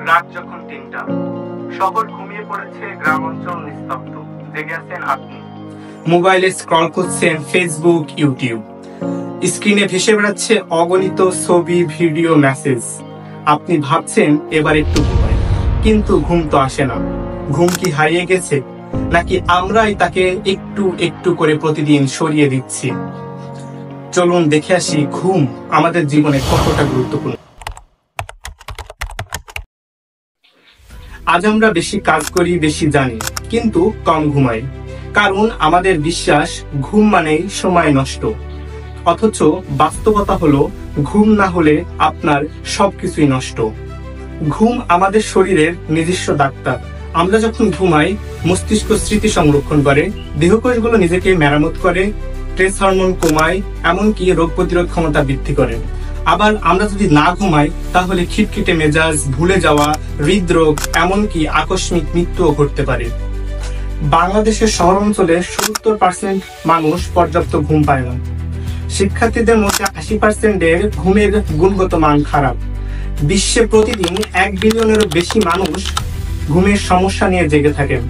রাত যখন ৩টা, শহর ঘুমিয়ে পড়েছে, গ্রাম অঞ্চল নিস্তব্ধ। জেগে আছেন আপনি, মোবাইলে স্ক্রল করছেন ফেসবুক, ইউটিউব। স্ক্রিনে ভেসে বেড়াচ্ছে অগণিত ছবি, ভিডিও, মেসেজ। আপনি ভাবছেন এবার একটু ঘুমাই, কিন্তু ঘুম তো আসে না। ঘুম কি হারিয়ে গেছে, নাকি আমরাই তাকে একটু একটু করে প্রতিদিন সরিয়ে দিচ্ছি? চলুন দেখে আসি ঘুম আমাদের জীবনে কতটা গুরুত্বপূর্ণ। আজ আমরা বেশি কাজ করি, বেশি জানি, কিন্তু কম ঘুমাই। কারণ আমাদের বিশ্বাস ঘুম মানেই সময় নষ্ট। অথচ বাস্তবতা হলো ঘুম না হলে আপনার সবকিছুই নষ্ট। ঘুম আমাদের শরীরের নিজস্ব ডাক্তার। আমরা যখন ঘুমাই, মস্তিষ্ক স্মৃতি সংরক্ষণ করে, দেহকোষগুলো নিজেকে মেরামত করে, স্ট্রেস হরমোন কমায়, এমনকি রোগ প্রতিরোধ ক্ষমতা বৃদ্ধি করে। আবার আমরা যদি না ঘুমাই, তাহলে খিটখিটে মেজাজ, ভুলে যাওয়া, হৃদরোগ, এমনকি আকস্মিক মৃত্যুও ঘটতে পারে। বাংলাদেশের শহর অঞ্চলে ৭০% মানুষ পর্যাপ্ত ঘুম পায় না। শিক্ষার্থীদের মধ্যে ৮০%-এর ঘুমের গুণগত মান খারাপ। বিশ্বে প্রতিদিন ১ বিলিয়নেরও বেশি মানুষ ঘুমের সমস্যা নিয়ে জেগে থাকেন।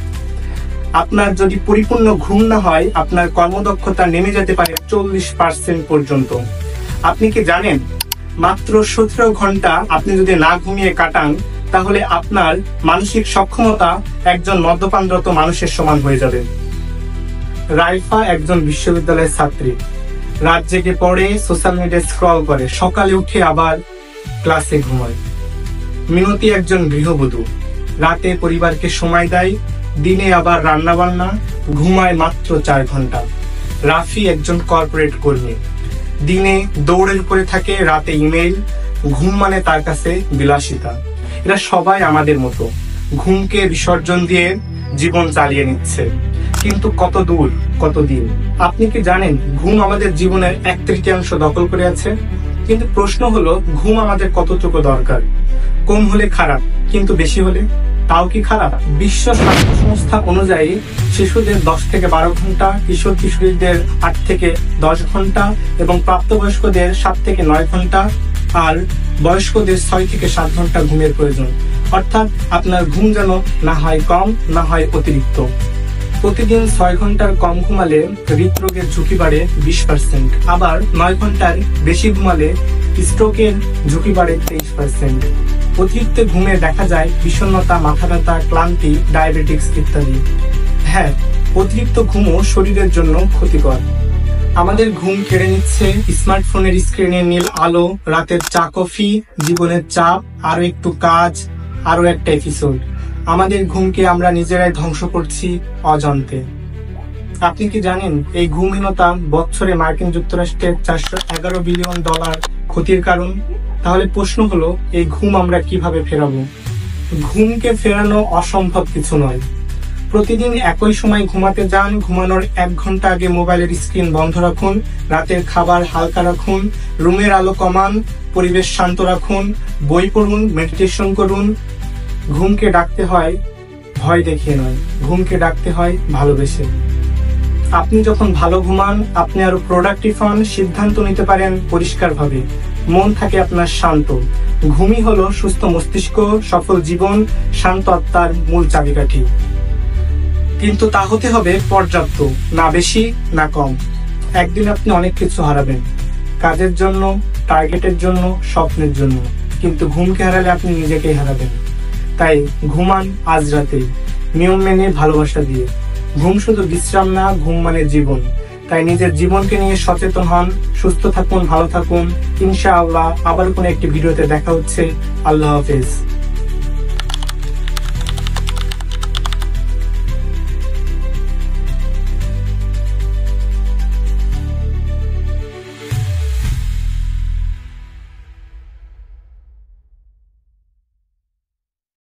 আপনার যদি পরিপূর্ণ ঘুম না হয়, আপনার কর্মদক্ষতা নেমে যেতে পারে ৪০% পর্যন্ত। আপনি কি জানেন, মাত্র ১৭ ঘন্টা আপনি যদি না ঘুমিয়ে কাটান, তাহলে আপনার মানসিক সক্ষমতা একজন মদ্যপানরত মানুষের সমান হয়ে যাবে। রাইফা একজন বিশ্ববিদ্যালয়ের ছাত্রী। রাত জেগে পড়ে, সোশ্যাল মিডিয়া স্ক্রল করে, সকালে উঠে আবার ক্লাসে ঘুমায়। মিনতি একজন গৃহবধূ। রাতে পরিবারকে সময় দেয়, দিনে আবার রান্না বান্না, ঘুমায় মাত্র ৪ ঘন্টা। রাফি একজন কর্পোরেট কর্মী। দিনে দৌড়ের উপরে থাকে, রাতে ইমেইল। ঘুম মানে তার কাছে বিলাসিতা। এরা সবাই আমাদের মতো, ঘুমকে বিসর্জন দিয়ে জীবন চালিয়ে নিচ্ছে। কিন্তু কত দূর, কতদিন? আপনি কি জানেন ঘুম আমাদের জীবনের 1/3 দখল করে আছে? কিন্তু প্রশ্ন হলো, ঘুম আমাদের কতটুকু দরকার? কম হলে খারাপ, কিন্তু বেশি হলে তাও কি খারাপ? বিশ্ব স্বাস্থ্য সংস্থা অনুযায়ী শিশুদের 10 থেকে 12 ঘন্টা, কিশোর কিশোরীদের 8 থেকে 10 ঘন্টা এবং প্রাপ্তবয়স্কদের 7 থেকে 9 ঘন্টা, আর বয়স্কদের 6 থেকে 7 ঘন্টা ঘুমের প্রয়োজন। অর্থাৎ আপনার ঘুম যেন না হয় কম, না হয় অতিরিক্ত। প্রতিদিন 6 ঘন্টার কম ঘুমালে হৃদরোগের ঝুঁকি বাড়ে 20%। আবার 9 ঘন্টার বেশি ঘুমালে স্ট্রোকের ঝুঁকি বাড়ে 23%। অতিরিক্ত ঘুমে দেখা যায় বিষণ্ণতা, মাথা ব্যথা, ক্লান্তি, ডায়াবেটিস ইত্যাদি। হ্যাঁ, অতিরিক্ত ঘুমও শরীরের জন্য ক্ষতিকর। আমাদের ঘুম কেড়ে নিচ্ছে স্মার্টফোনের স্ক্রিনের নীল আলো, রাতের চা কফি, জীবনের চাপ, আরো একটু কাজ, আরো একটা এপিসোড। আমাদের ঘুমকে আমরা নিজেরাই ধ্বংস করছি অজান্তে। আপনি কি জানেন এই ঘুমহীনতা বছরে মার্কিন যুক্তরাষ্ট্রের $411 বিলিয়ন ক্ষতির কারণ? তাহলে প্রশ্ন হলো, এই ঘুম আমরা কিভাবে ফেরাবো? ঘুমকে ফেরানো অসম্ভব কিছু নয়। প্রতিদিন একই সময় ঘুমাতে যান, ঘুমানোর 1 ঘন্টা আগে মোবাইলের স্ক্রিন বন্ধ রাখুন, রাতের খাবার হালকা রাখুন, রুমের আলো কমান, পরিবেশ শান্ত রাখুন, বই পড়ুন, মেডিটেশন করুন। ঘুমকে ডাকতে হয় ভয় দেখিয়ে নয়, ঘুমকে ডাকতে হয় ভালোবেসে। আপনি যখন ভালো ঘুমান, আপনি আরো প্রোডাক্টিভ হন, সিদ্ধান্ত নিতে পারেন পরিষ্কারভাবে, মন থাকে আপনার শান্ত। ঘুমই হলো সুস্থ মস্তিষ্ক, সফল জীবন, শান্ত আত্মার মূল চাবিকাঠি। কিন্তু তা হতে হবে পর্যাপ্ত, না বেশি না কম। একদিন আপনি অনেক কিছু হারাবেন, কাজের জন্য, টার্গেটের জন্য, স্বপ্নের জন্য, কিন্তু ঘুমকে হারালে আপনি নিজেকেই হারাবেন। তাই ঘুমান আজ রাতে, নিয়ম মেনে, ভালোবাসা দিয়ে। ঘুম শুধু বিশ্রাম না, ঘুম মানে জীবন। তাই নিজের জীবনকে নিয়ে সচেতন হন, সুস্থ থাকুন, ভালো থাকুন। ইনশাআল্লাহ আবার কোনো একটি ভিডিওতে দেখা হচ্ছে। আল্লাহ হাফেজ।